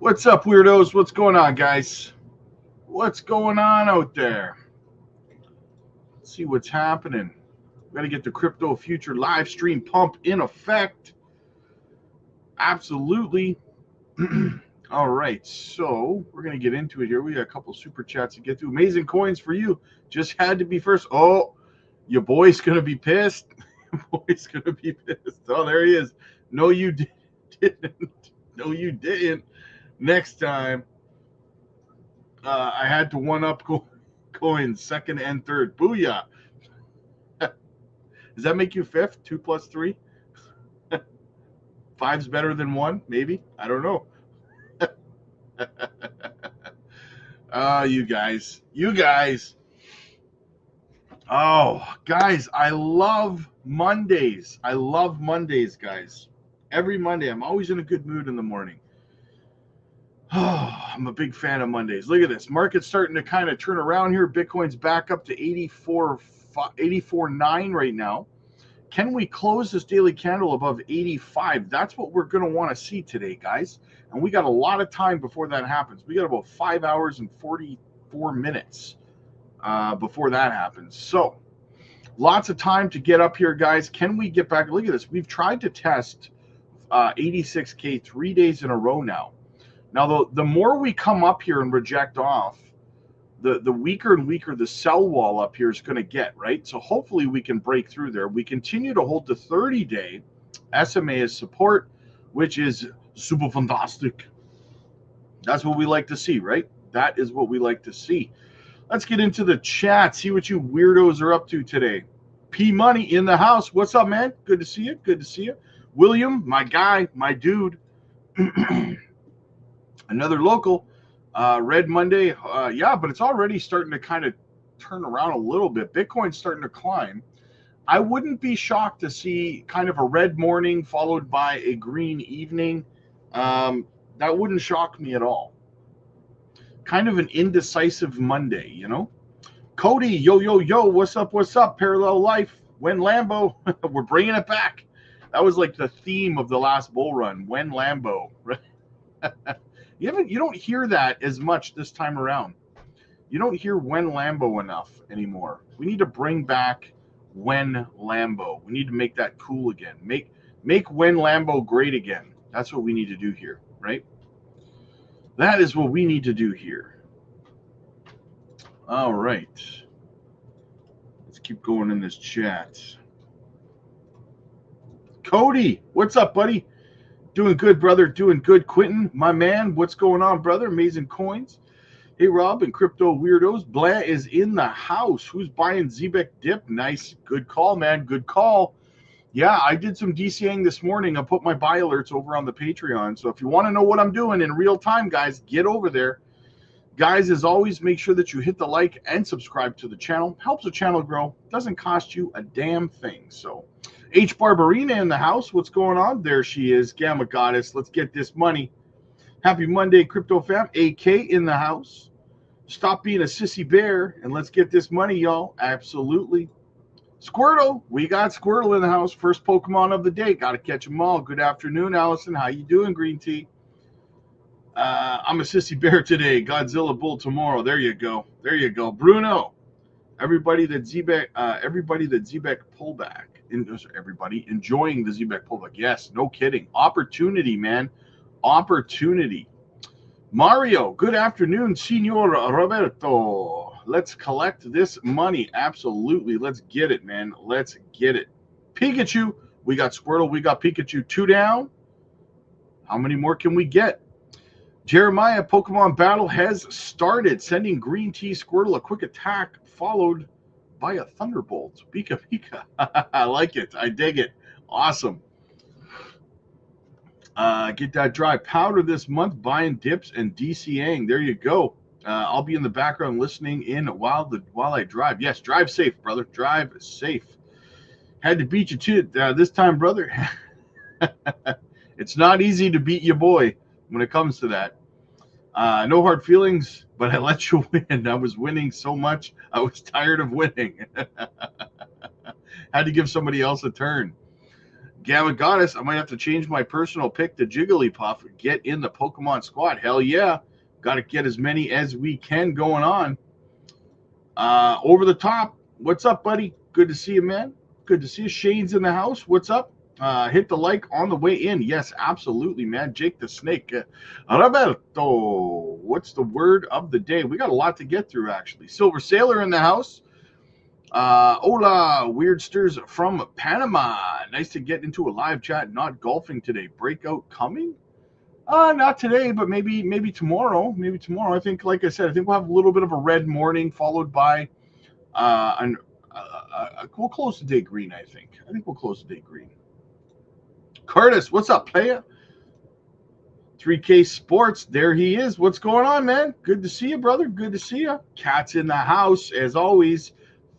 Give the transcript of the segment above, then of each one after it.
What's up, weirdos? What's going on, guys? What's going on out there? Let's see what's happening. We got to get the crypto future live stream pump in effect. Absolutely. All right, so we're going to get into it here. We got a couple super chats to get to. Amazing coins for you. Just had to be first. Oh, your boy's going to be pissed. Your boy's going to be pissed. Oh, there he is. No, you didn't. No, you didn't. Next time, I had to one-up coins, second and third. Booyah. Does that make you fifth? 2 plus 3? 5's better than 1, maybe? I don't know. You guys. Oh, guys, I love Mondays. I love Mondays, guys. Every Monday, I'm always in a good mood in the morning. Oh, I'm a big fan of Mondays. Look at this. Market's starting to kind of turn around here. Bitcoin's back up to 84.9 right now. Can we close this daily candle above 85? That's what we're going to want to see today, guys. And we got a lot of time before that happens. We got about 5 hours and 44 minutes before that happens. So lots of time to get up here, guys. Can we get back? Look at this. We've tried to test 86K 3 days in a row now. Now, the more we come up here and reject off, the weaker and weaker the sell wall up here is going to get, right? So hopefully we can break through there. We continue to hold the 30-day SMA as support, which is super fantastic. That's what we like to see, right? That is what we like to see. Let's get into the chat, see what you weirdos are up to today. P Money in the house. What's up, man? Good to see you. Good to see you. William, my guy, my dude. Another local, Red Monday. Yeah, but it's already starting to kind of turn around a little bit. Bitcoin's starting to climb. I wouldn't be shocked to see kind of a red morning followed by a green evening. That wouldn't shock me at all. Kind of an indecisive Monday, you know? Cody, yo, what's up? Parallel Life, when Lambo, we're bringing it back. That was like the theme of the last bull run, when Lambo, right? You don't hear that as much this time around. You don't hear when Lambo enough anymore. We need to bring back when Lambo. We need to make that cool again. Make when Lambo great again. That's what we need to do here, right? That is what we need to do here. All right. Let's keep going in this chat. Cody, what's up, buddy? Doing good, brother. Doing good. Quentin, my man. What's going on, brother? Amazing coins. Hey, Rob and crypto weirdos. Blah is in the house. Who's buying Zebek dip? Nice. Good call, man. Good call. Yeah, I did some DCing this morning. I put my buy alerts over on the Patreon. So if you want to know what I'm doing in real time, guys, get over there. Guys, as always, make sure that you hit the like and subscribe to the channel. Helps the channel grow. Doesn't cost you a damn thing. So H. Barbarina in the house. What's going on? There she is. Gamma Goddess. Let's get this money. Happy Monday, Crypto Fam. AK in the house. Stop being a sissy bear and let's get this money, y'all. Absolutely. Squirtle. We got Squirtle in the house. First Pokemon of the day. Got to catch them all. Good afternoon, Allison. How you doing, Green Tea? I'm a sissy bear today. Godzilla bull tomorrow. There you go. There you go. Bruno. Everybody that Zebek pullback. Everybody enjoying the Zebek pullback. Yes, no kidding. Opportunity, man. Opportunity. Mario, good afternoon, Senor Roberto. Let's collect this money. Absolutely. Let's get it, man. Let's get it. Pikachu. We got Squirtle. We got Pikachu. 2 down. How many more can we get? Jeremiah, Pokemon battle has started. Sending Green Tea Squirtle a quick attack followed by a Thunderbolt. Pika Pika. I like it. I dig it. Awesome. Get that dry powder this month, buying dips and DCAing. There you go. I'll be in the background listening in while I drive. Yes, drive safe, brother. Drive safe. Had to beat you to this time, brother. It's not easy to beat your boy when it comes to that. No hard feelings, but I let you win. I was winning so much. I was tired of winning. Had to give somebody else a turn. Gamma Goddess, I might have to change my personal pick to Jigglypuff. Get in the Pokemon squad. Hell yeah. Got to get as many as we can going on. Over the top. What's up, buddy? Good to see you, man. Good to see you. Shane's in the house. What's up? Hit the like on the way in. Yes, absolutely, man. Jake the Snake. Roberto, what's the word of the day? We got a lot to get through, actually. Silver Sailor in the house. Hola, Weirdsters from Panama. Nice to get into a live chat. Not golfing today. Breakout coming? Not today, but maybe tomorrow. Maybe tomorrow. I think, like I said, I think we'll have a little bit of a red morning followed by we'll close the day green. I think we'll close the day green. Curtis, what's up, playa? 3K Sports, there he is. What's going on, man? Good to see you, brother. Good to see you. Cat's in the house as always.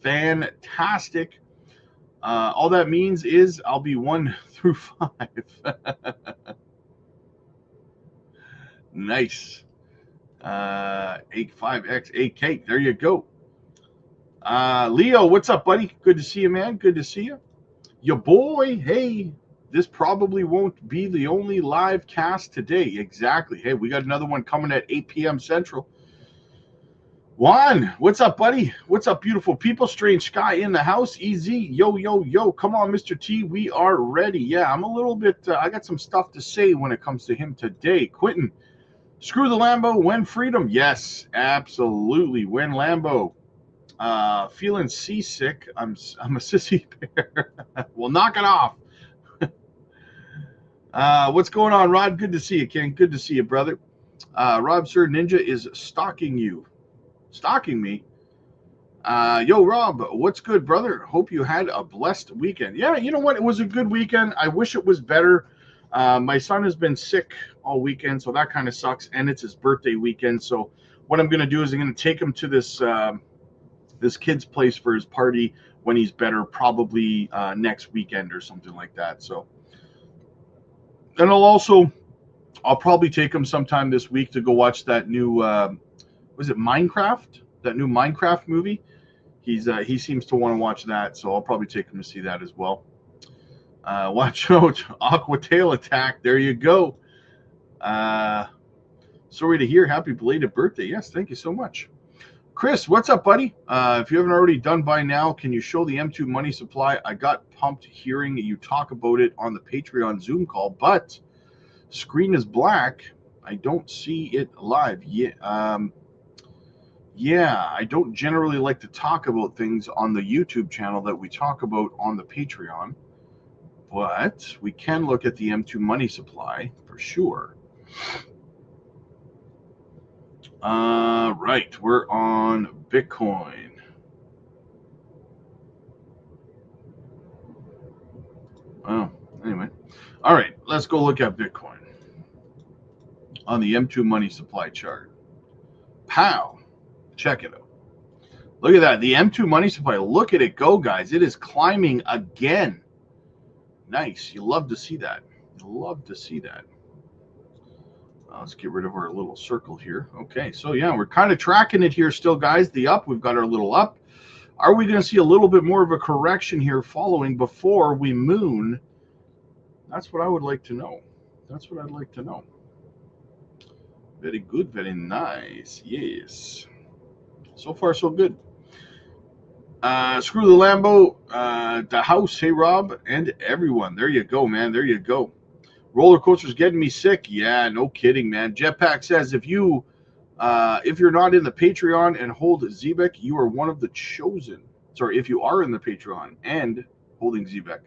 Fantastic. All that means is I'll be 1 through 5. Nice. 85X 8K. There you go. Leo, what's up, buddy? Good to see you, man. Good to see you. Your boy, hey, this probably won't be the only live cast today. Exactly. Hey, we got another one coming at 8 p.m. Central. Juan, what's up, buddy? What's up, beautiful people? Strange Sky in the house. Easy. Yo, yo, yo. Come on, Mr. T. We are ready. Yeah, I'm a little bit, I got some stuff to say when it comes to him today. Quentin, screw the Lambo, when freedom. Yes, absolutely. When Lambo. Feeling seasick. I'm a sissy bear. Well, knock it off. What's going on, Rod? Good to see you, King. Good to see you, brother. Rob Sir Ninja is stalking you. Stalking me? Yo, Rob, what's good, brother? Hope you had a blessed weekend. Yeah, you know what? It was a good weekend. I wish it was better. My son has been sick all weekend, so that kind of sucks. And it's his birthday weekend. So what I'm going to do is I'm going to take him to this this kid's place for his party when he's better, probably next weekend or something like that. So, and I'll probably take him sometime this week to go watch that new, was it Minecraft? That new Minecraft movie. He seems to want to watch that, so I'll probably take him to see that as well. Watch out, Aqua Tail attack. There you go. Sorry to hear. Happy belated birthday. Yes, thank you so much. Chris, what's up, buddy? If you haven't already done by now, can you show the M2 money supply? I got pumped hearing you talk about it on the Patreon Zoom call, but screen is black. I don't see it live yet. Yeah, I don't generally like to talk about things on the YouTube channel that we talk about on the Patreon, but we can look at the M2 money supply for sure. Right, we're on Bitcoin. Oh, anyway. All right, let's go look at Bitcoin on the M2 money supply chart. Pow. Check it out. Look at that. The M2 money supply. Look at it go, guys. It is climbing again. Nice. You love to see that. You love to see that. Let's get rid of our little circle here. Okay, so yeah, we're kind of tracking it here still, guys. The up, we've got our little up. Are we going to see a little bit more of a correction here following before we moon? That's what I would like to know. That's what I'd like to know. Very good, very nice. Yes. So far, so good. Screw the Lambo, the house, hey, Rob, and everyone. There you go, man. There you go. Roller coaster's getting me sick. Yeah, no kidding, man. Jetpack says if you're not in the Patreon and hold Zebek, you are one of the chosen. Sorry, if you are in the Patreon and holding Zebek.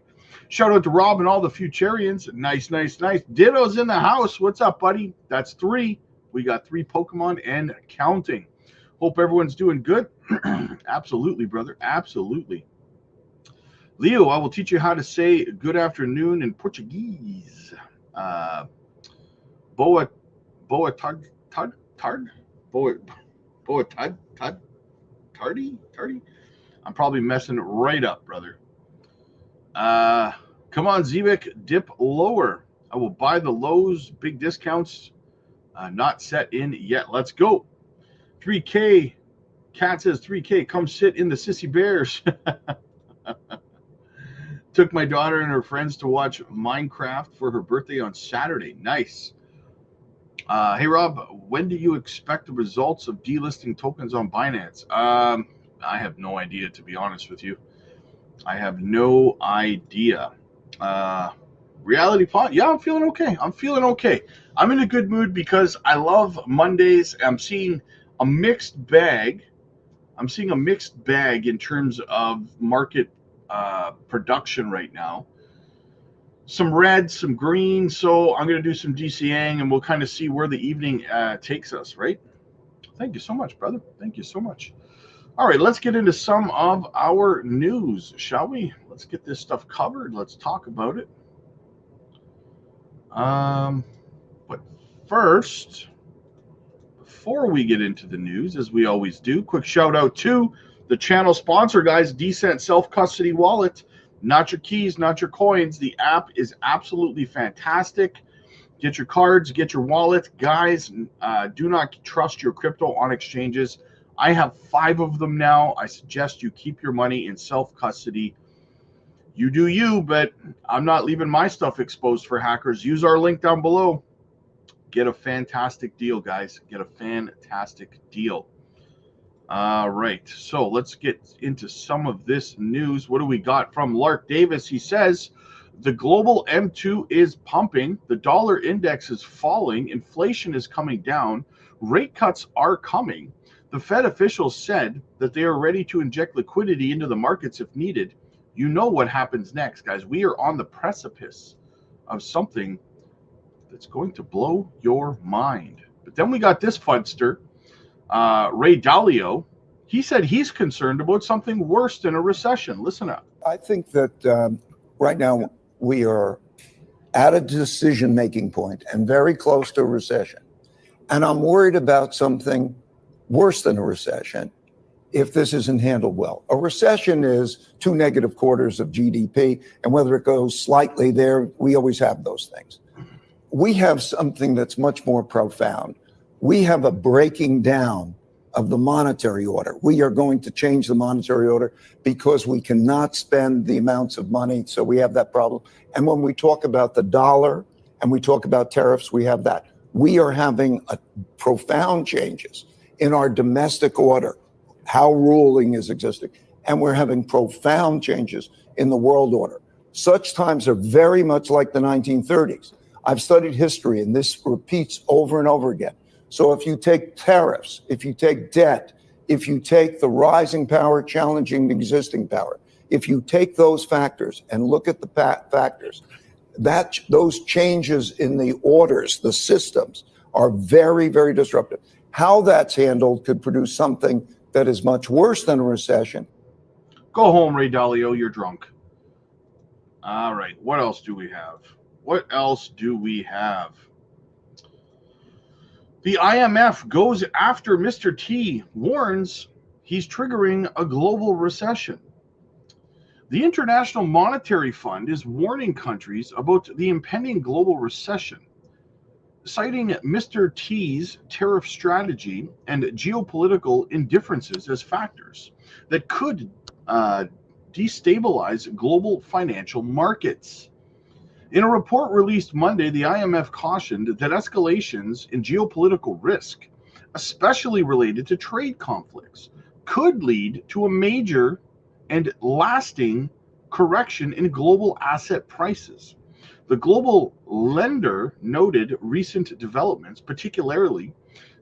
Shout out to Rob and all the Futurians. Nice, nice, nice. Ditto's in the house. What's up, buddy? That's 3. We got 3 Pokemon and counting. Hope everyone's doing good. Absolutely, brother. Absolutely. Leo, I will teach you how to say good afternoon in Portuguese. Boa tarde. I'm probably messing it right up, brother. Come on, Zebek, dip lower. I will buy the lows, big discounts, not set in yet. Let's go. 3K. Cat says 3K. Come sit in the Sissy Bears. Took my daughter and her friends to watch Minecraft for her birthday on Saturday. Nice. Hey, Rob, when do you expect the results of delisting tokens on Binance? I have no idea, to be honest with you. I have no idea. Reality Pod, yeah, I'm feeling okay. I'm in a good mood because I love Mondays. I'm seeing a mixed bag. In terms of market production right now. Some red, some green. So I'm going to do some DCAing, and we'll kind of see where the evening takes us, right? Thank you so much, brother. Thank you so much. All right, let's get into some of our news, shall we? Let's get this stuff covered. Let's talk about it. But first, before we get into the news, as we always do, quick shout out to the channel sponsor, guys, Decent Self-Custody Wallet. Not your keys, not your coins. The app is absolutely fantastic. Get your cards, get your wallet. Guys, do not trust your crypto on exchanges. I have 5 of them now. I suggest you keep your money in self-custody. You do you, but I'm not leaving my stuff exposed for hackers. Use our link down below. Get a fantastic deal, guys. Get a fantastic deal. All right, so let's get into some of this news. What do we got from Lark Davis? He says, the global M2 is pumping. The dollar index is falling. Inflation is coming down. Rate cuts are coming. The Fed officials said that they are ready to inject liquidity into the markets if needed. You know what happens next, guys. We are on the precipice of something that's going to blow your mind. But then we got this fudster, Ray Dalio. He said he's concerned about something worse than a recession. Listen up. I think that right now we are at a decision-making point and very close to a recession. And I'm worried about something worse than a recession if this isn't handled well. A recession is 2 negative quarters of GDP, and whether it goes slightly there, we always have those things. We have something that's much more profound. We have a breaking down of the monetary order. We are going to change the monetary order because we cannot spend the amounts of money, so we have that problem. And when we talk about the dollar and we talk about tariffs, we have that. We are having profound changes in our domestic order, how ruling is existing, and we're having profound changes in the world order. Such times are very much like the 1930s. I've studied history, and this repeats over and over again. So if you take tariffs, if you take debt, if you take the rising power challenging the existing power, if you take those factors and look at the factors, those changes in the orders, the systems, are very, very disruptive. How that's handled could produce something that is much worse than a recession. Go home, Ray Dalio. You're drunk. All right. What else do we have? The IMF goes after Mr. T, warns he's triggering a global recession. The International Monetary Fund is warning countries about the impending global recession, citing Mr. T's tariff strategy and geopolitical indifferences as factors that could destabilize global financial markets. In a report released Monday, the IMF cautioned that escalations in geopolitical risk, especially related to trade conflicts, could lead to a major and lasting correction in global asset prices. The global lender noted recent developments, particularly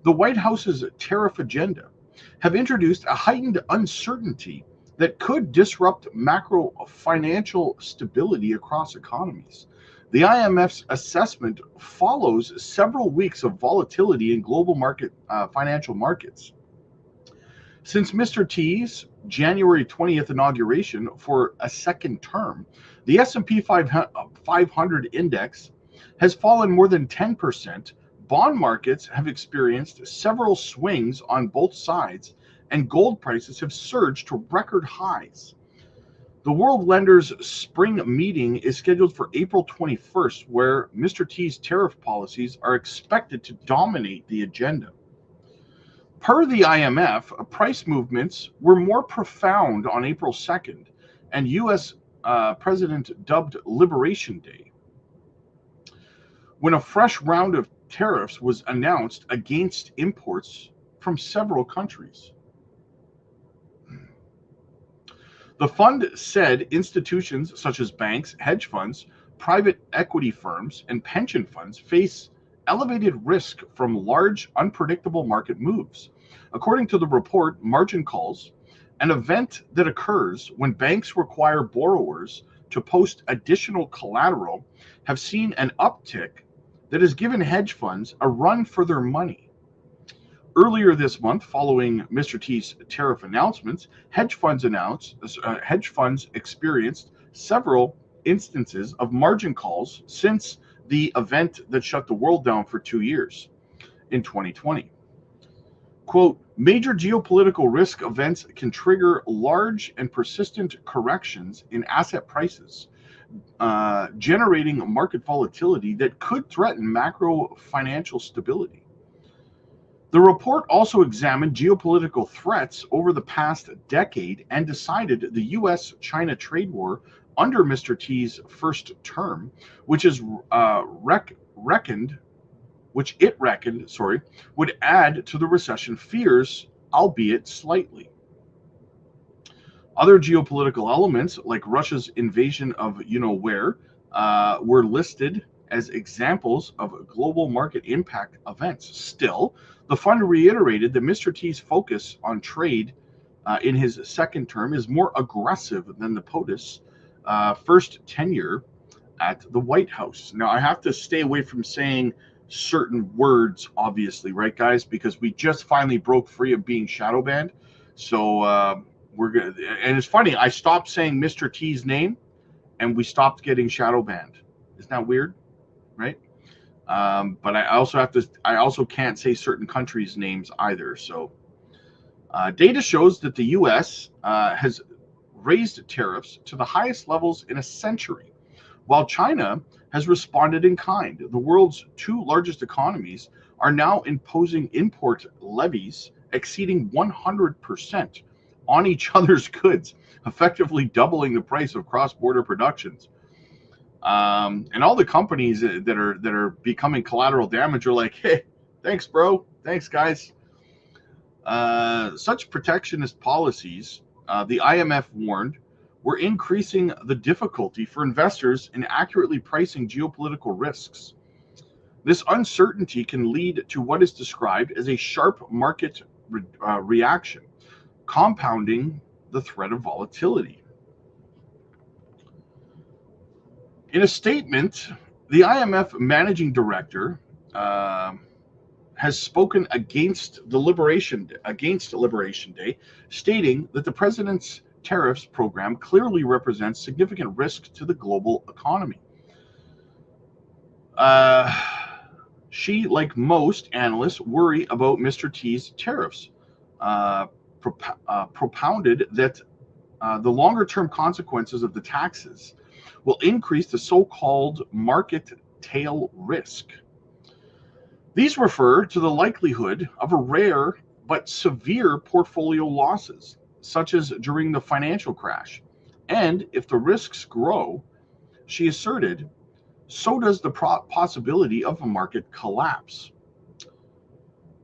the White House's tariff agenda, have introduced a heightened uncertainty that could disrupt macro financial stability across economies. The IMF's assessment follows several weeks of volatility in global financial markets. Since Mr. T's January 20th inauguration for a second term, the S&P 500 index has fallen more than 10%. Bond markets have experienced several swings on both sides, and gold prices have surged to record highs. The World Lenders Spring meeting is scheduled for April 21st, where Mr. T's tariff policies are expected to dominate the agenda. Per the IMF, price movements were more profound on April 2nd, and U.S. president dubbed Liberation Day, when a fresh round of tariffs was announced against imports from several countries. The fund said institutions such as banks, hedge funds, private equity firms, and pension funds face elevated risk from large, unpredictable market moves. According to the report, margin calls, an event that occurs when banks require borrowers to post additional collateral, have seen an uptick that has given hedge funds a run for their money. Earlier this month, following Mr. T's tariff announcements, hedge funds experienced several instances of margin calls since the event that shut the world down for 2 years in 2020. Quote, major geopolitical risk events can trigger large and persistent corrections in asset prices, generating market volatility that could threaten macro financial stability. The report also examined geopolitical threats over the past decade and decided the U.S.-China trade war under Mr. T's first term, which it reckoned would add to the recession fears, albeit slightly. Other geopolitical elements, like Russia's invasion of you-know-where, were listed as examples of global market impact events. Still, the fund reiterated that Mr. T's focus on trade in his second term is more aggressive than the POTUS first tenure at the White House. Now, I have to stay away from saying certain words, obviously, right, guys? Because we just finally broke free of being shadow banned. So we're gonna, and it's funny, I stopped saying Mr. T's name and we stopped getting shadow banned. Isn't that weird? Right? But I also can't say certain countries' names either. So data shows that the U.S. Has raised tariffs to the highest levels in a century, while China has responded in kind. The world's two largest economies are now imposing import levies exceeding 100% on each other's goods, effectively doubling the price of cross-border productions. And all the companies that are becoming collateral damage are like, hey, thanks, bro. Thanks, guys. Such protectionist policies, the IMF warned, were increasing the difficulty for investors in accurately pricing geopolitical risks. This uncertainty can lead to what is described as a sharp market reaction, compounding the threat of volatility. In a statement, the IMF managing director has spoken against Liberation Day, stating that the president's tariffs program clearly represents significant risk to the global economy. She, like most analysts, worry about Mr. T's tariffs, propounded that the longer-term consequences of the taxes will increase the so-called market tail risk. These refer to the likelihood of a rare but severe portfolio losses, such as during the financial crash. And if the risks grow, she asserted, so does the possibility of a market collapse.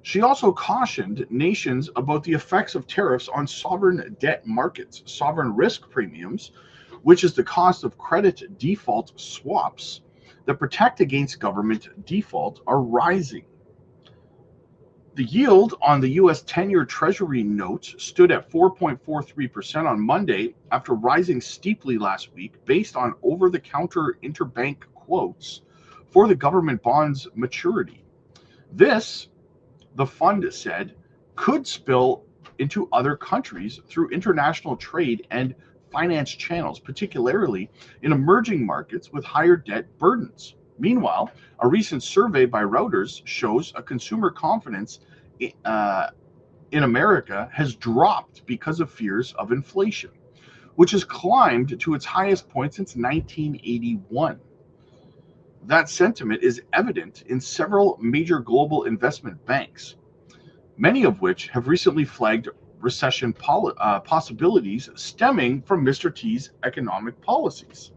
She also cautioned nations about the effects of tariffs on sovereign debt markets. Sovereign risk premiums, which is the cost of credit default swaps that protect against government default, are rising. The yield on the U.S. 10-year Treasury notes stood at 4.43% on Monday after rising steeply last week based on over-the-counter interbank quotes for the government bond's maturity. This, the fund said, could spill into other countries through international trade and finance channels, particularly in emerging markets with higher debt burdens. Meanwhile, a recent survey by Reuters shows a consumer confidence in America has dropped because of fears of inflation, which has climbed to its highest point since 1981. That sentiment is evident in several major global investment banks, many of which have recently flagged recession possibilities stemming from Mr. T's economic policies.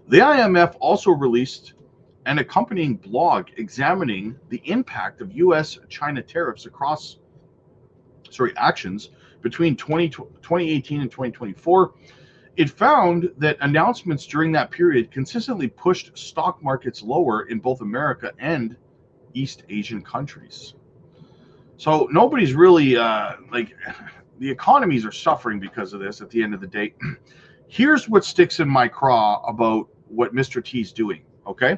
The IMF also released an accompanying blog examining the impact of U.S.-China tariffs actions between 2018 and 2024. It found that announcements during that period consistently pushed stock markets lower in both America and East Asian countries. So nobody's really the economies are suffering because of this at the end of the day. Here's what sticks in my craw about what Mr. T's doing, okay?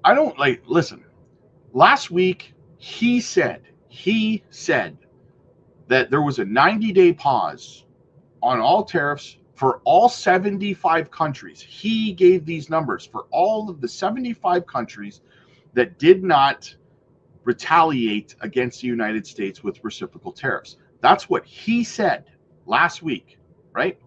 I don't listen. Last week he said that there was a 90-day pause on all tariffs for all 75 countries. He gave these numbers for all of the 75 countries that did not retaliate against the United States with reciprocal tariffs. That's what he said last week, right?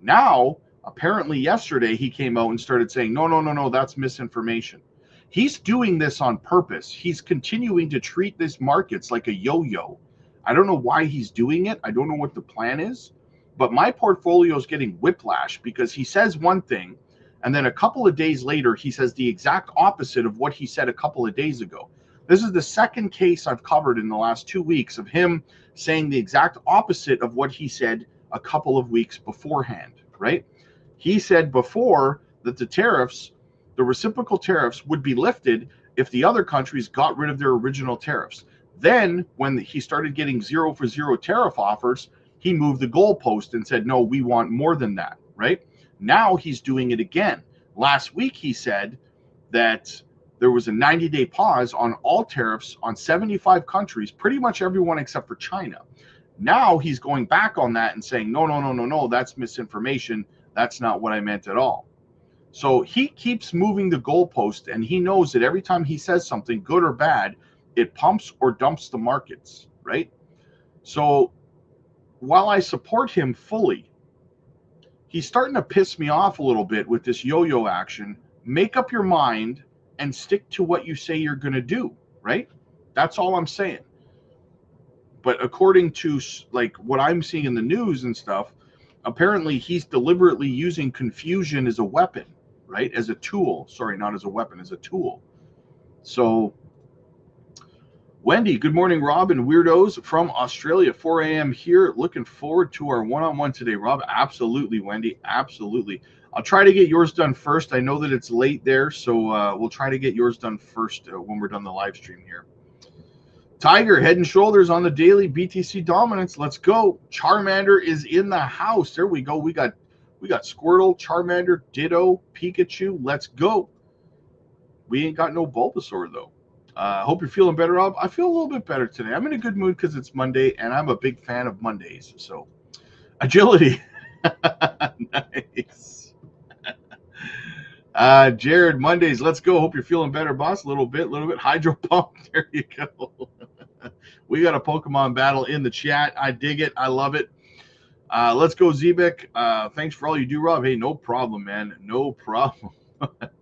Now, apparently yesterday, he came out and started saying, no, that's misinformation. He's doing this on purpose. He's continuing to treat these markets like a yo-yo. I don't know why he's doing it. I don't know what the plan is, but my portfolio is getting whiplash because he says one thing, and then a couple of days later, he says the exact opposite of what he said a couple of days ago. This is the second case I've covered in the last 2 weeks of him saying the exact opposite of what he said a couple of weeks beforehand, right? He said before that the reciprocal tariffs would be lifted if the other countries got rid of their original tariffs. Then when he started getting 0-for-0 tariff offers, he moved the goalpost and said, no, we want more than that, right? Now he's doing it again. Last week he said that there was a 90-day pause on all tariffs on 75 countries, pretty much everyone except for China. Now he's going back on that and saying, no, that's misinformation. That's not what I meant at all. So he keeps moving the goalpost, and he knows that every time he says something, good or bad, it pumps or dumps the markets, right? So while I support him fully, he's starting to piss me off a little bit with this yo-yo action. Make up your mind and stick to what you say you're going to do, right? That's all I'm saying. But according to what I'm seeing in the news and stuff, apparently he's deliberately using confusion as a weapon, right? As a tool. Sorry, not as a weapon, as a tool. So, Wendy, good morning, Rob and Weirdos from Australia, 4 a.m. here. Looking forward to our one-on-one today, Rob. Absolutely, Wendy. Absolutely. I'll try to get yours done first. I know that it's late there, so we'll try to get yours done first when we're done the live stream here. Tiger, head and shoulders on the daily BTC dominance. Let's go. Charmander is in the house. There we go. We got Squirtle, Charmander, Ditto, Pikachu. Let's go. We ain't got no Bulbasaur, though. Hope you're feeling better, Rob. I feel a little bit better today. I'm in a good mood because it's Monday, and I'm a big fan of Mondays. So, agility. Nice. Jared, Mondays, let's go. Hope you're feeling better, boss. A little bit. Hydro pump. There you go. We got a Pokemon battle in the chat. I dig it. I love it. Let's go, Zebek. Thanks for all you do, Rob. Hey, no problem, man. No problem.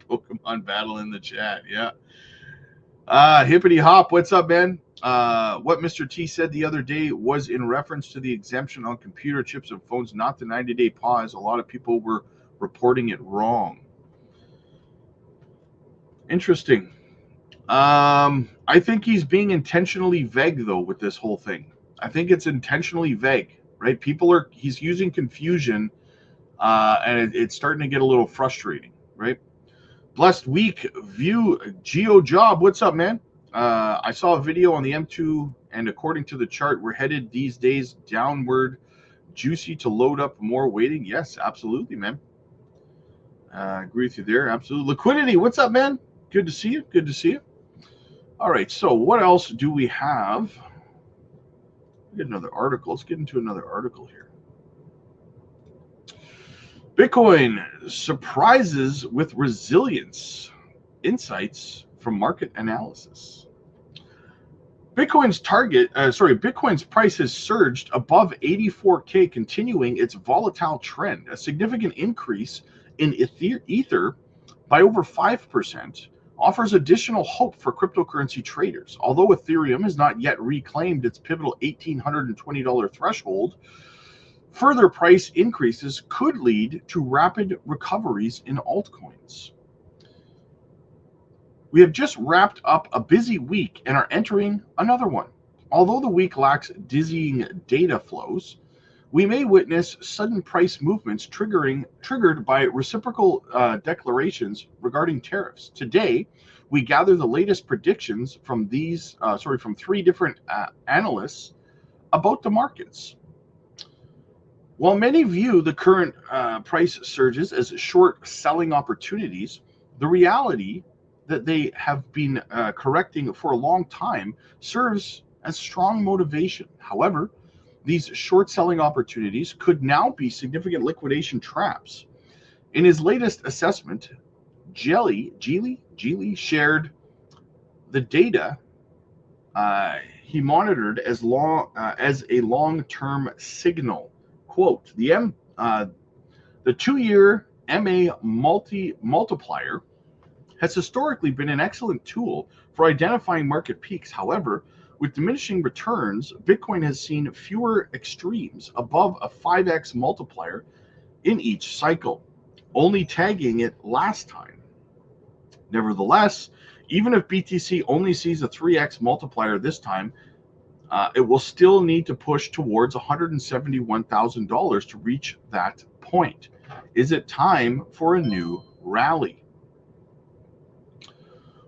Pokemon battle in the chat. Yeah. Hippity hop. What's up, man? What Mr. T said the other day was in reference to the exemption on computer chips and phones, not the 90-day pause. A lot of people were reporting it wrong. Interesting. I think he's being intentionally vague, though, with this whole thing. I think it's intentionally vague, right? He's using confusion, and it's starting to get a little frustrating, right? Blessed week, view, Geo Job. What's up, man? I saw a video on the M2, and according to the chart, we're headed these days downward. Juicy to load up more waiting. Yes, absolutely, man. Agree with you there. Absolutely. Liquidity, what's up, man? Good to see you. Good to see you. All right, so what else do we have? We get another article. Let's get into another article here. Bitcoin surprises with resilience. Insights from market analysis. Bitcoin's price has surged above 84K, continuing its volatile trend. A significant increase in Ether by over 5% offers additional hope for cryptocurrency traders. Although Ethereum has not yet reclaimed its pivotal $1,820 threshold, further price increases could lead to rapid recoveries in altcoins. We have just wrapped up a busy week and are entering another one. Although the week lacks dizzying data flows, we may witness sudden price movements triggered by reciprocal declarations regarding tariffs. Today, we gather the latest predictions from from three different analysts about the markets. While many view the current price surges as short selling opportunities, the reality that they have been correcting for a long time serves as strong motivation. However, these short selling opportunities could now be significant liquidation traps. In his latest assessment, Geely shared the data he monitored as a long-term signal. Quote, the 2-year MA multiplier has historically been an excellent tool for identifying market peaks. However, with diminishing returns, Bitcoin has seen fewer extremes above a 5x multiplier in each cycle, only tagging it last time. Nevertheless, even if BTC only sees a 3x multiplier this time, it will still need to push towards $171,000 to reach that point. Is it time for a new rally?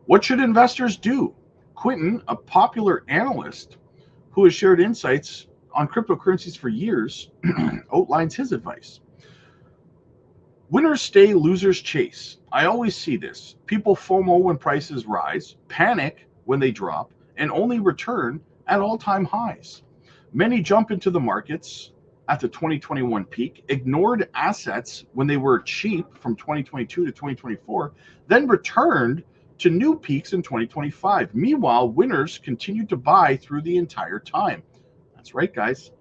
What should investors do? Quinton, a popular analyst who has shared insights on cryptocurrencies for years, outlines his advice. Winners stay, losers chase. I always see this. People FOMO when prices rise, panic when they drop, and only return at all-time highs. Many jump into the markets at the 2021 peak, ignored assets when they were cheap from 2022 to 2024, then returned to new peaks in 2025. Meanwhile, winners continued to buy through the entire time. That's right, guys.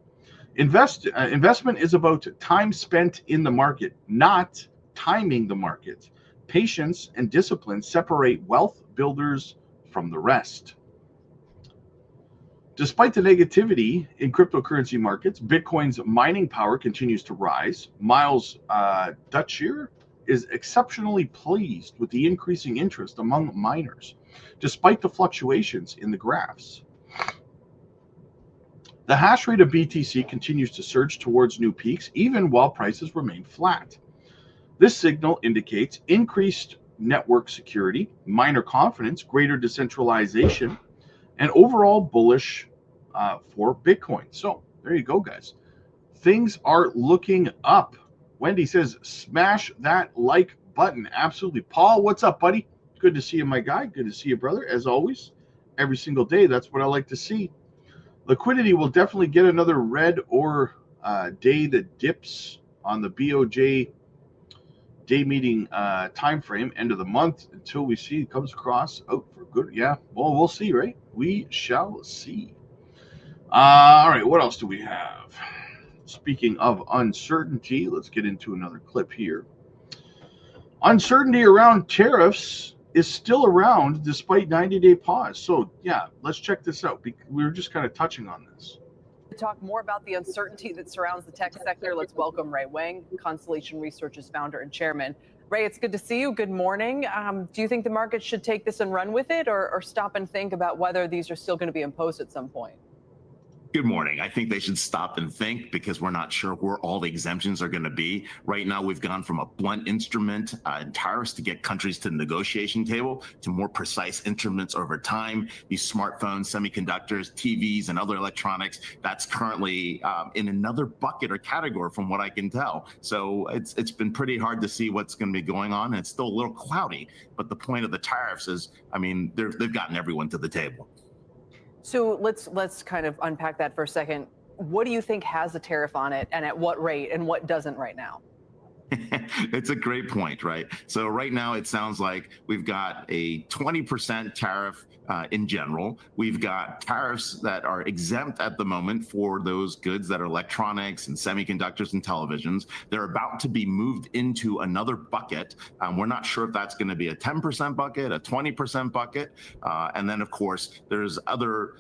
Investment is about time spent in the market, not timing the market. Patience and discipline separate wealth builders from the rest. Despite the negativity in cryptocurrency markets, Bitcoin's mining power continues to rise. Miles Dutchier is exceptionally pleased with the increasing interest among miners, despite the fluctuations in the graphs. The hash rate of BTC continues to surge towards new peaks, even while prices remain flat. This signal indicates increased network security, miner confidence, greater decentralization, and overall bullish for Bitcoin. So there you go, guys. Things are looking up. Wendy says, smash that like button. Absolutely. Paul, what's up, buddy? Good to see you, my guy. Good to see you, brother. As always, every single day, that's what I like to see. Liquidity will definitely get another red or day that dips on the BOJ day meeting time frame, end of the month, until we see it comes across out for good. Yeah, well, we'll see, right? We shall see. All right, what else do we have? Speaking of uncertainty, let's get into another clip here. Uncertainty around tariffs is still around despite 90-day pause. So yeah, let's check this out. We were just kind of touching on this. To talk more about the uncertainty that surrounds the tech sector, let's welcome Ray Wang, Constellation Research's founder and chairman. Ray, it's good to see you. Good morning. Do you think the market should take this and run with it, or stop and think about whether these are still going to be imposed at some point? Good morning. I think they should stop and think, because we're not sure where all the exemptions are going to be. Right now, we've gone from a blunt instrument in tariffs to get countries to the negotiation table to more precise instruments over time. These smartphones, semiconductors, TVs, and other electronics, that's currently in another bucket or category from what I can tell. So it's been pretty hard to see what's going to be going on. And it's still a little cloudy. But the point of the tariffs is, I mean, they've gotten everyone to the table. So let's kind of unpack that for a second. What do you think has a tariff on it, and at what rate, and what doesn't right now? It's a great point, right? So right now it sounds like we've got a 20% tariff in general. We've got tariffs that are exempt at the moment for those goods that are electronics and semiconductors and televisions. They're about to be moved into another bucket. We're not sure if that's going to be a 10% bucket, a 20% bucket. And then, of course, there's other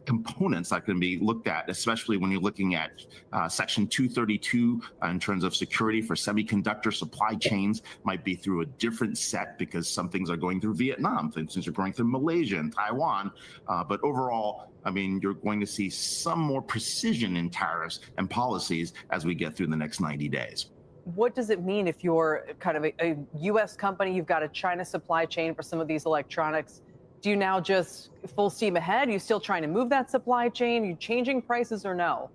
components that can be looked at, especially when you're looking at Section 232 in terms of security for semiconductor supply chains. Might be through a different set because some things are going through Vietnam, things are going through Malaysia and Taiwan. But overall, I mean, you're going to see some more precision in tariffs and policies as we get through the next 90 days. What does it mean if you're kind of a U.S. company, you've got a China supply chain for some of these electronics? Do you now just full steam ahead? Are you still trying to move that supply chain? Are you changing prices or no?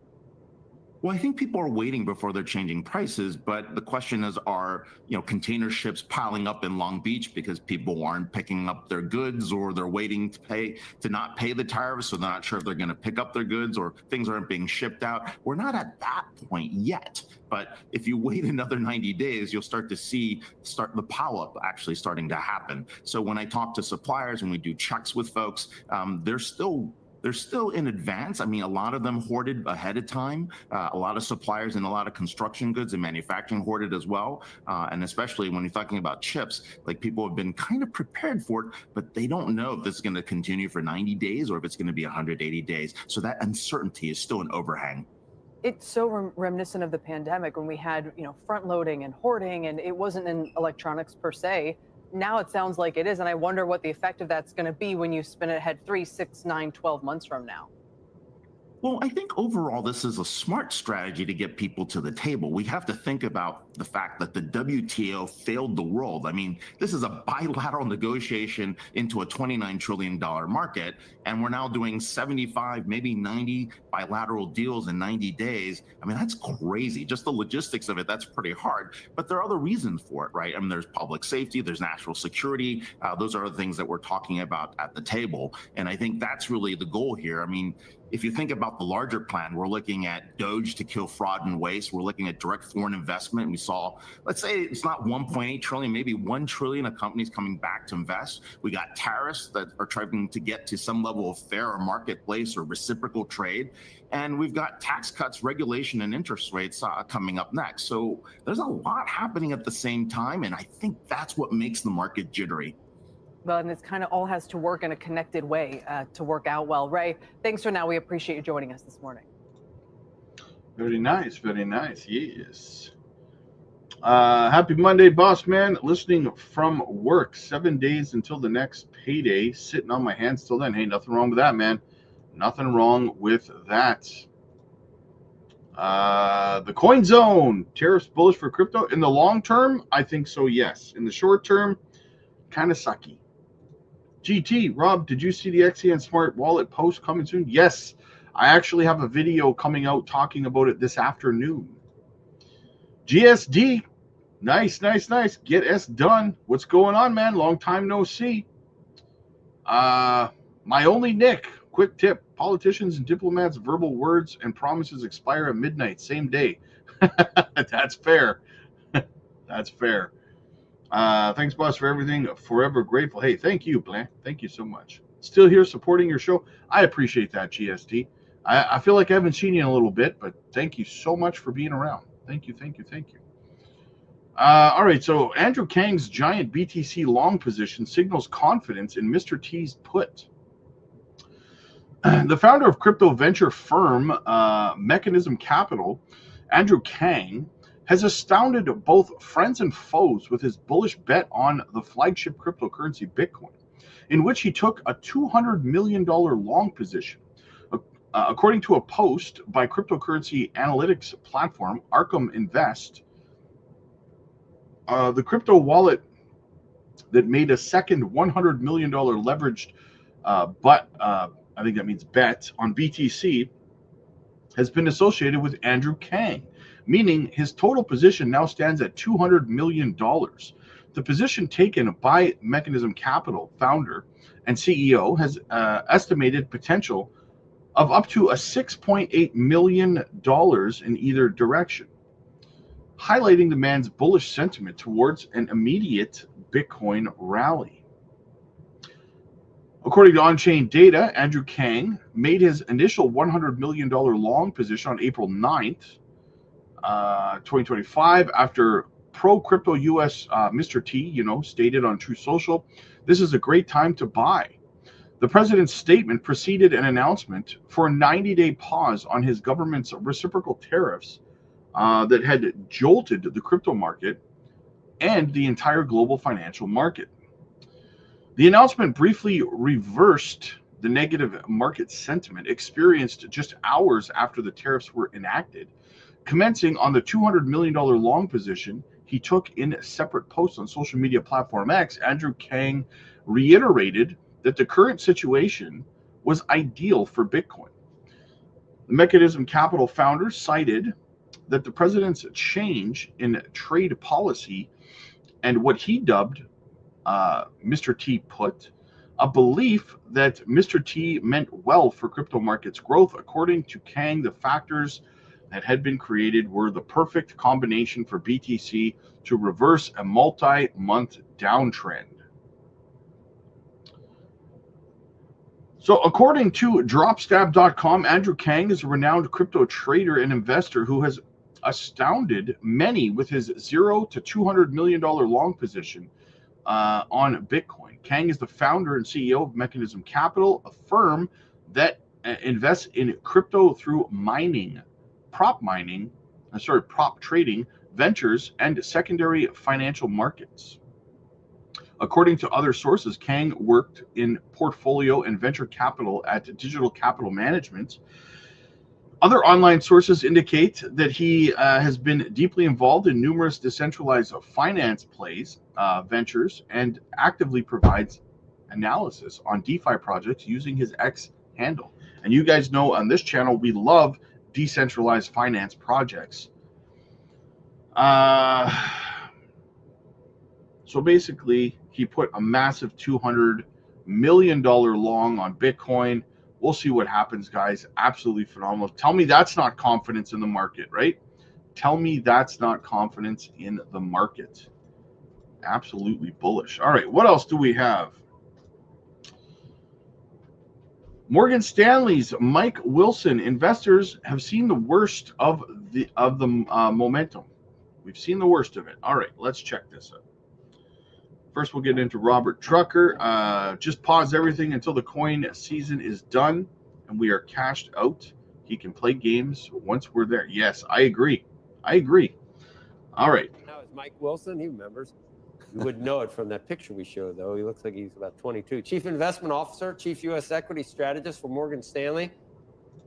Well, I think people are waiting before they're changing prices, but the question is, are container ships piling up in Long Beach because people aren't picking up their goods, or they're waiting to not pay the tariffs, so they're not sure if they're going to pick up their goods, or things aren't being shipped out? We're not at that point yet, but if you wait another 90 days, you'll start to see the pileup actually starting to happen. So when I talk to suppliers, when we do checks with folks, they're still in advance. I mean, a lot of them hoarded ahead of time. A lot of suppliers and a lot of construction goods and manufacturing hoarded as well. And especially when you're talking about chips, like, people have been kind of prepared for it, but they don't know if this is going to continue for 90 days or if it's going to be 180 days. So that uncertainty is still an overhang. It's so reminiscent of the pandemic when we had, front loading and hoarding, and it wasn't in electronics per se. Now it sounds like it is, and I wonder what the effect of that's going to be when you spin it ahead 3, 6, 9, 12 months from now. Well, I think overall this is a smart strategy to get people to the table. We have to think about the fact that the WTO failed the world. I mean, this is a bilateral negotiation into a $29 trillion market, and we're now doing 75, maybe 90 bilateral deals in 90 days. I mean, that's crazy. Just the logistics of it, that's pretty hard. But there are other reasons for it, right? I mean, there's public safety, there's national security. Those are the things that we're talking about at the table. And I think that's really the goal here. I mean, if you think about the larger plan, we're looking at DOGE to kill fraud and waste. We're looking at direct foreign investment. We saw, let's say it's not 1.8 trillion, maybe 1 trillion of companies coming back to invest. We got tariffs that are trying to get to some level of fair or marketplace or reciprocal trade. And we've got tax cuts, regulation, and interest rates coming up next. So there's a lot happening at the same time. And I think that's what makes the market jittery. Well, and this kind of all has to work in a connected way to work out well. Ray, thanks for now. We appreciate you joining us this morning. Very nice. Very nice. Yes. Happy Monday, boss man. Listening from work. 7 days until the next payday. Sitting on my hands till then. Hey, nothing wrong with that, man. Nothing wrong with that. The coin zone. Tariffs bullish for crypto. In the long term, I think so, yes. In the short term, kind of sucky. GT, Rob, did you see the XEN Smart Wallet post coming soon? Yes, I actually have a video coming out talking about it this afternoon. GSD, nice. Get S done. What's going on, man? Long time no see. My only Nick, quick tip. Politicians and diplomats' verbal words and promises expire at midnight, same day. That's fair. That's fair. Thanks, boss, for everything. Forever grateful. Hey, thank you, Blanc. Thank you so much. Still here supporting your show. I appreciate that, GST. I feel like I haven't seen you in a little bit, but thank you so much for being around. Thank you. All right, so Andrew Kang's giant BTC long position signals confidence in Mr. T's put. The founder of crypto venture firm Mechanism Capital, Andrew Kang, has astounded both friends and foes with his bullish bet on the flagship cryptocurrency Bitcoin, in which he took a $200 million long position. According to a post by cryptocurrency analytics platform Arkham Invest, the crypto wallet that made a second $100 million leveraged I think that means bet on BTC has been associated with Andrew Kang, meaning his total position now stands at $200 million. The position taken by Mechanism Capital founder and CEO has estimated potential of up to a $6.8 million in either direction, highlighting the man's bullish sentiment towards an immediate Bitcoin rally. According to on-chain data, Andrew Kang made his initial $100 million long position on April 9th, 2025, after pro-crypto US Mr. T, stated on True Social, "This is a great time to buy." The president's statement preceded an announcement for a 90-day pause on his government's reciprocal tariffs that had jolted the crypto market and the entire global financial market. The announcement briefly reversed the negative market sentiment experienced just hours after the tariffs were enacted. Commencing on the $200 million long position he took in separate posts on social media platform X, Andrew Kang reiterated that the current situation was ideal for Bitcoin. The Mechanism Capital founder cited that the president's change in trade policy and what he dubbed Mr. T put, a belief that Mr. T meant well for crypto markets growth. According to Kang, the factors that had been created were the perfect combination for BTC to reverse a multi-month downtrend. So according to dropstab.com, Andrew Kang is a renowned crypto trader and investor who has astounded many with his $0 to $200 million long position on Bitcoin. Kang is the founder and CEO of Mechanism Capital, a firm that invests in crypto through prop trading, ventures, and secondary financial markets. According to other sources, Kang worked in portfolio and venture capital at Digital Capital Management. Other online sources indicate that he has been deeply involved in numerous decentralized finance plays, ventures, and actively provides analysis on DeFi projects using his X handle. And you guys know on this channel, we love decentralized finance projects. So basically, he put a massive $200 million long on Bitcoin. We'll see what happens, guys. Absolutely phenomenal. Tell me that's not confidence in the market, right? Tell me that's not confidence in the market. Absolutely bullish. All right, what else do we have? Morgan Stanley's Mike Wilson. Investors have seen the worst of the momentum. We've seen the worst of it. All right, let's check this out. First, we'll get into Robert Trucker. Just pause everything until the coin season is done and we are cashed out. He can play games once we're there. Yes, I agree. All right. Now it's Mike Wilson. He remembers. You wouldn't know it from that picture we showed, though. He looks like he's about 22. Chief Investment Officer, Chief U.S. Equity Strategist for Morgan Stanley.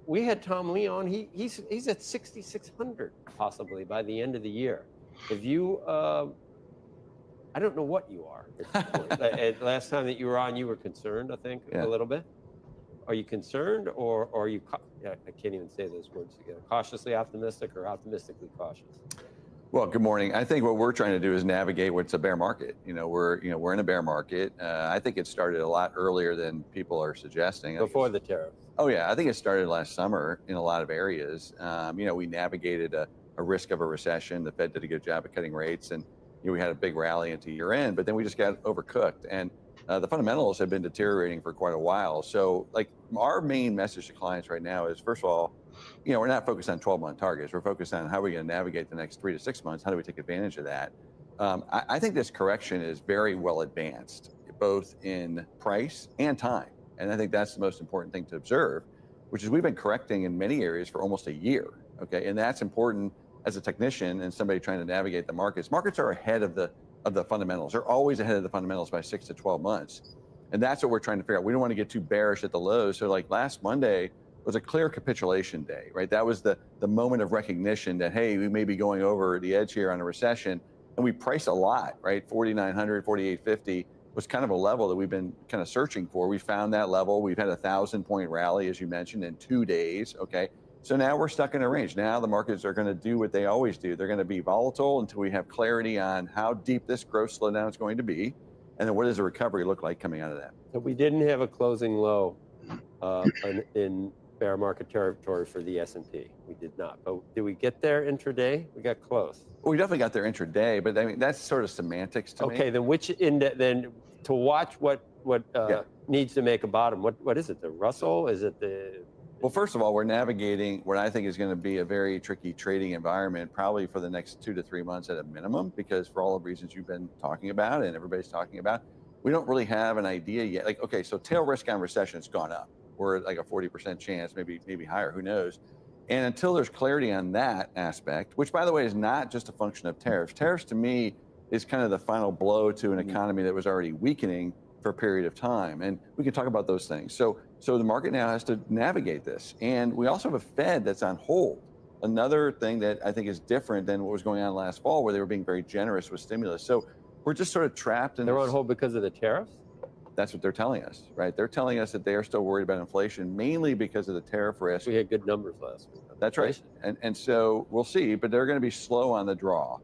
We had Tom Lee on. He's at 6,600 possibly by the end of the year. If you, I don't know what you are at this point. Last time that you were on, you were concerned, I think, a little bit. Are you concerned, or are you? I can't even say those words together. Cautiously optimistic or optimistically cautious? Well, good morning. I think what we're trying to do is navigate what's a bear market. We're in a bear market. I think it started a lot earlier than people are suggesting. Before the tariffs. Oh yeah, I think it started last summer in a lot of areas. We navigated a risk of a recession. The Fed did a good job at cutting rates, and we had a big rally into year end. But then we just got overcooked, and the fundamentals have been deteriorating for quite a while. So, our main message to clients right now is, first of all, we're not focused on 12-month targets. We're focused on how we're going to navigate the next 3 to 6 months. How do we take advantage of that? I think this correction is very well advanced, both in price and time. And I think that's the most important thing to observe, which is we've been correcting in many areas for almost a year. Okay, and that's important as a technician and somebody trying to navigate the markets. Markets are ahead of the fundamentals. They're always ahead of the fundamentals by 6 to 12 months. And that's what we're trying to figure out. We don't want to get too bearish at the lows. So last Monday was a clear capitulation day, right? That was the moment of recognition that, hey, we may be going over the edge here on a recession. And we priced a lot, right? 4,900, 4,850 was kind of a level that we've been kind of searching for. We found that level. We've had a 1,000-point rally, as you mentioned, in 2 days, okay? So now we're stuck in a range. Now the markets are going to do what they always do. They're going to be volatile until we have clarity on how deep this growth slowdown is going to be. And then what does the recovery look like coming out of that? So we didn't have a closing low in bear market territory for the S&P. We did not. But did we get there intraday? We got close. Well, we definitely got there intraday, but I mean, that's sort of semantics to me. Okay, then which then to watch what Yeah. needs to make a bottom. What is it? The Russell? Is it the? Well, first of all, we're navigating what I think is going to be a very tricky trading environment, probably for the next 2 to 3 months at a minimum, because for all the reasons you've been talking about and everybody's talking about, we don't really have an idea yet. Like, okay, so tail risk on recession has gone up. We're at like a 40% chance, maybe higher, who knows? And until there's clarity on that aspect, which by the way is not just a function of tariffs. Tariffs to me is kind of the final blow to an economy that was already weakening for a period of time. And we can talk about those things. So the market now has to navigate this. And we also have a Fed that's on hold. Another thing that I think is different than what was going on last fall, where they were being very generous with stimulus. So we're just sort of trapped in They're on hold because of the tariffs? That's what they're telling us, right? They're telling us that they are still worried about inflation, mainly because of the tariff risk. We had good numbers last week. That's right. And so we'll see, but they're going to be slow on the draw.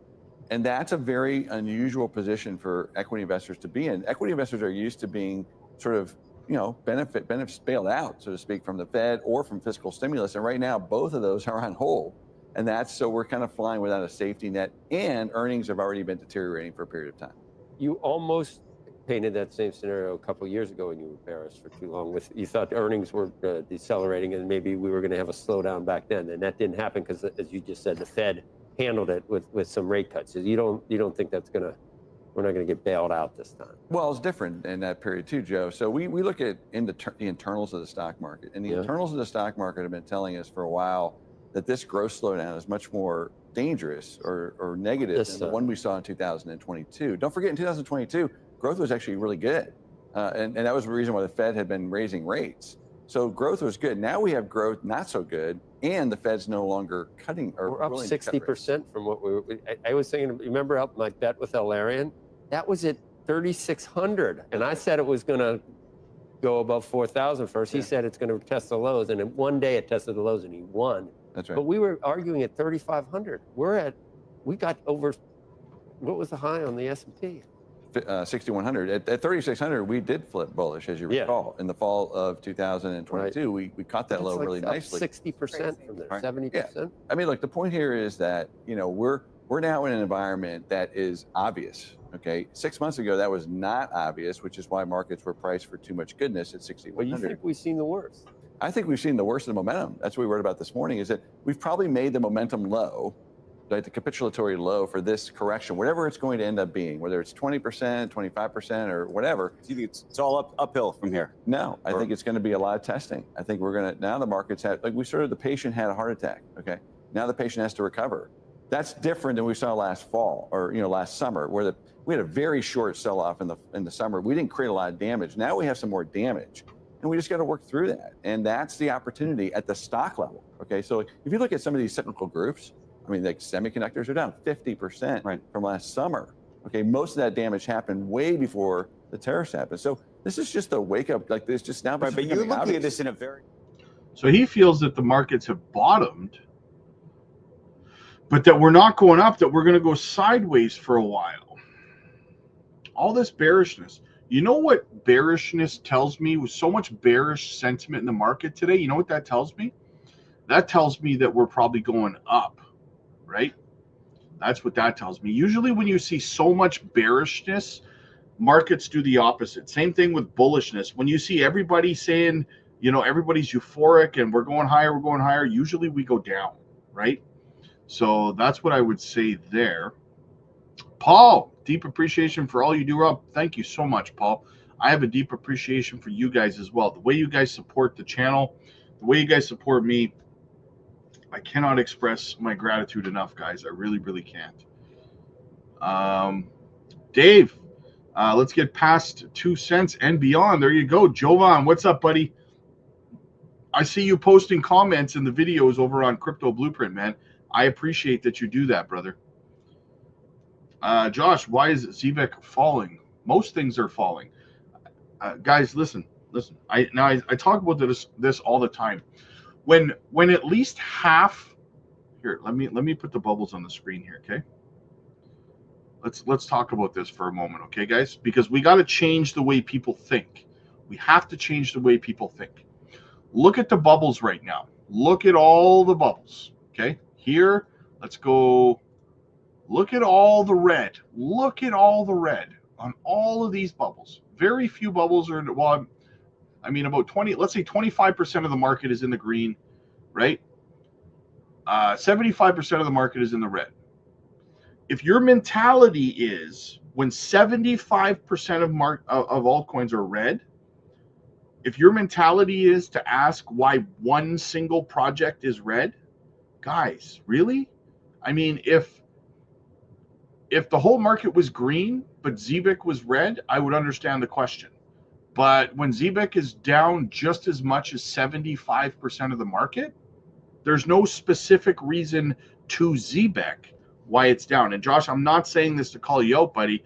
And that's a very unusual position for equity investors to be in. Equity investors are used to being sort of, benefits bailed out, so to speak, from the Fed or from fiscal stimulus. And right now, both of those are on hold. And so we're kind of flying without a safety net, and earnings have already been deteriorating for a period of time. You almost painted that same scenario a couple of years ago when you were bearish for too long. You thought earnings were decelerating and maybe we were going to have a slowdown back then. And that didn't happen because, as you just said, the Fed handled it with some rate cuts. So you don't think we're not going to get bailed out this time? Well, it's different in that period too, Joe. So we look at the internals of the stock market, and the internals of the stock market have been telling us for a while that this growth slowdown is much more dangerous or negative than the one we saw in 2022. Don't forget, in 2022, growth was actually really good. And that was the reason why the Fed had been raising rates. So growth was good. Now we have growth not so good, and the Fed's no longer cutting. We're up 60% from what we were. I was saying, remember my bet with Larian? That was at 3,600. And I said it was going to go above 4,000 first. He said it's going to test the lows. And in one day it tested the lows and he won. That's right. But we were arguing at 3,500. We got over, what was the high on the S&P? 6,100. At 3,600, we did flip bullish, as you recall. In the fall of 2022, we caught that low really nicely. 60% from there, 70%. Yeah. I mean, look, the point here is that, we're now in an environment that is obvious. Okay, 6 months ago, that was not obvious, which is why markets were priced for too much goodness at 6,100. Well, you think we've seen the worst? I think we've seen the worst of the momentum. That's what we wrote about this morning, is that we've probably made the momentum low, like the capitulatory low for this correction, whatever it's going to end up being, whether it's 20%, 25%, or whatever. Do you think it's all uphill from here? No, I think it's going to be a lot of testing. I think now the markets the patient had a heart attack, okay? Now the patient has to recover. That's different than we saw last fall or last summer, where we had a very short sell-off in the summer. We didn't create a lot of damage. Now we have some more damage, and we just got to work through that. And that's the opportunity at the stock level. Okay, so if you look at some of these cyclical groups, I mean, like semiconductors are down 50% from last summer. Okay, most of that damage happened way before the tariffs happened. So this is just a wake up. Like this, just now. Right, but you're looking at this in a very. So he feels that the markets have bottomed, but that we're not going up, that we're going to go sideways for a while. All this bearishness. You know what bearishness tells me? With so much bearish sentiment in the market today, you know what that tells me? That tells me that we're probably going up, right? That's what that tells me. Usually when you see so much bearishness, markets do the opposite. Same thing with bullishness. When you see everybody saying, everybody's euphoric and we're going higher, usually we go down, right? So that's what I would say there. Paul, deep appreciation for all you do, Rob. Thank you so much, Paul. I have a deep appreciation for you guys as well. The way you guys support the channel, the way you guys support me, I cannot express my gratitude enough, guys. I really, really can't. Dave, let's get past 2 cents and beyond. There you go. Jovan, what's up, buddy? I see you posting comments in the videos over on Crypto Blueprint, man. I appreciate that you do that, brother. Josh, why is ZVEC falling? Most things are falling. Guys, listen. I talk about this all the time. When at least half here, let me put the bubbles on the screen here, okay? Let's talk about this for a moment, okay, guys? Because we got to change the way people think. We have to change the way people think. Look at the bubbles right now. Look at all the bubbles, okay? Here, let's go. Look at all the red. Look at all the red on all of these bubbles. very few bubbles are, well, I mean, about 20, let's say 25% of the market is in the green, right? 75% of the market is in the red. If your mentality is when 75% of altcoins are red, if your mentality is to ask why one single project is red, guys, really? I mean, if the whole market was green, but ZBIC was red, I would understand the question. But when ZBIC is down just as much as 75% of the market, there's no specific reason to ZBIC why it's down. And Josh, I'm not saying this to call you out, buddy.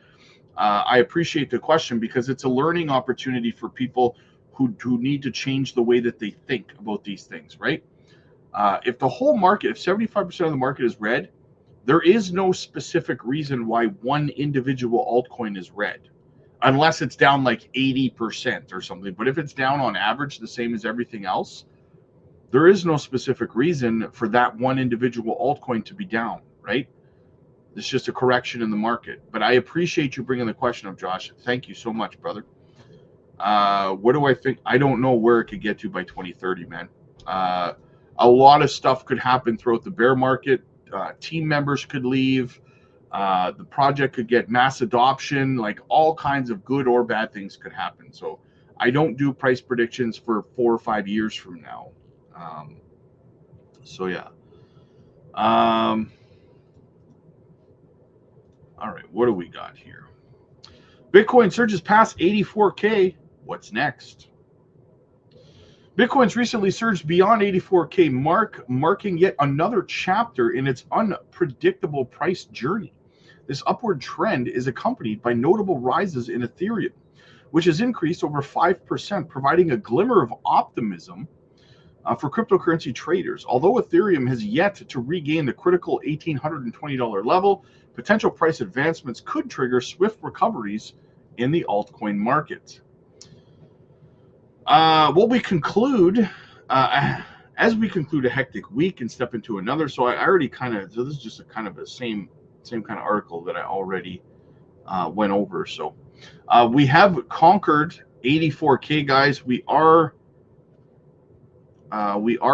I appreciate the question because it's a learning opportunity for people who need to change the way that they think about these things, right? If the whole market, if 75% of the market is red, there is no specific reason why one individual altcoin is red, unless it's down like 80% or something. But if it's down on average the same as everything else, there is no specific reason for that one individual altcoin to be down, right? It's just a correction in the market. But I appreciate you bringing the question up, Josh. Thank you so much, brother. What do I think? I don't know where it could get to by 2030, man. A lot of stuff could happen throughout the bear market. Team members could leave. The project could get mass adoption. Like all kinds of good or bad things could happen. So I don't do price predictions for 4 or 5 years from now. So yeah. All right, what do we got here? Bitcoin surges past 84K. What's next? Bitcoin's recently surged beyond 84K mark, marking yet another chapter in its unpredictable price journey. This upward trend is accompanied by notable rises in Ethereum, which has increased over 5%, providing a glimmer of optimism for cryptocurrency traders. Although Ethereum has yet to regain the critical $1,820 level, potential price advancements could trigger swift recoveries in the altcoin market. Well, we conclude, as we conclude a hectic week and step into another. So I already so this is just a kind of the same kind of article that I already went over. So we have conquered 84K, guys. We are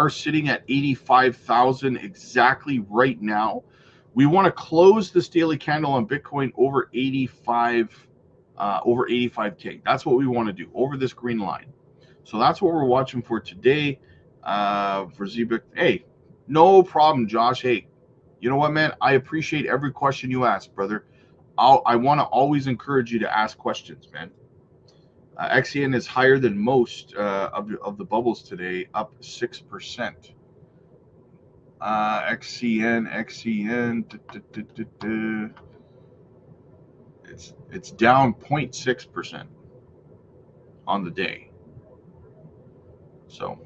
sitting at 85,000 exactly right now. We want to close this daily candle on Bitcoin over 85K. That's what we want to do over this green line. So that's what we're watching for today for ZBIC. Hey, no problem, Josh. Hey, you know what, man? I appreciate every question you ask, brother. I want to always encourage you to ask questions, man. XCN is higher than most of the bubbles today, up 6%. XCN. It's down 0.6% on the day. So,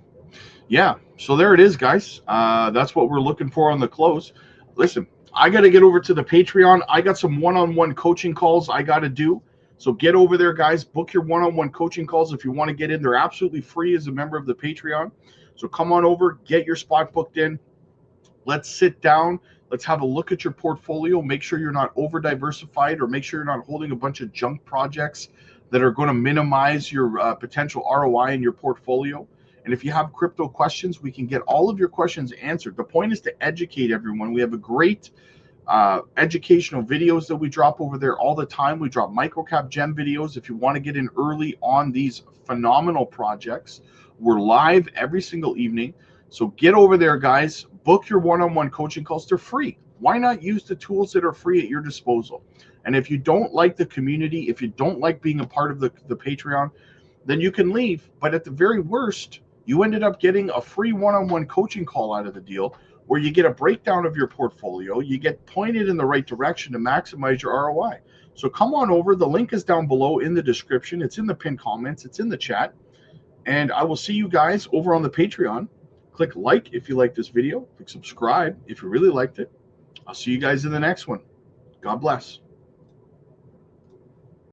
yeah. So there it is, guys. That's what we're looking for on the close. Listen, I got to get over to the Patreon. I got some one-on-one coaching calls I got to do. So get over there, guys. Book your one-on-one coaching calls if you want to get in. They're absolutely free as a member of the Patreon. So come on over, get your spot booked in. Let's sit down. Let's have a look at your portfolio. Make sure you're not over-diversified, or make sure you're not holding a bunch of junk projects that are going to minimize your potential ROI in your portfolio. And if you have crypto questions, we can get all of your questions answered. The point is to educate everyone. We have a great educational videos that we drop over there all the time. We drop microcap gem videos. If you want to get in early on these phenomenal projects, we're live every single evening. So get over there, guys. Book your one-on-one coaching calls. They're free. Why not use the tools that are free at your disposal? And if you don't like the community, if you don't like being a part of the Patreon, then you can leave. But at the very worst, you ended up getting a free one-on-one coaching call out of the deal, where you get a breakdown of your portfolio. You get pointed in the right direction to maximize your ROI. So come on over. The link is down below in the description. It's in the pinned comments. It's in the chat. And I will see you guys over on the Patreon. Click like if you like this video. Click subscribe if you really liked it. I'll see you guys in the next one. God bless.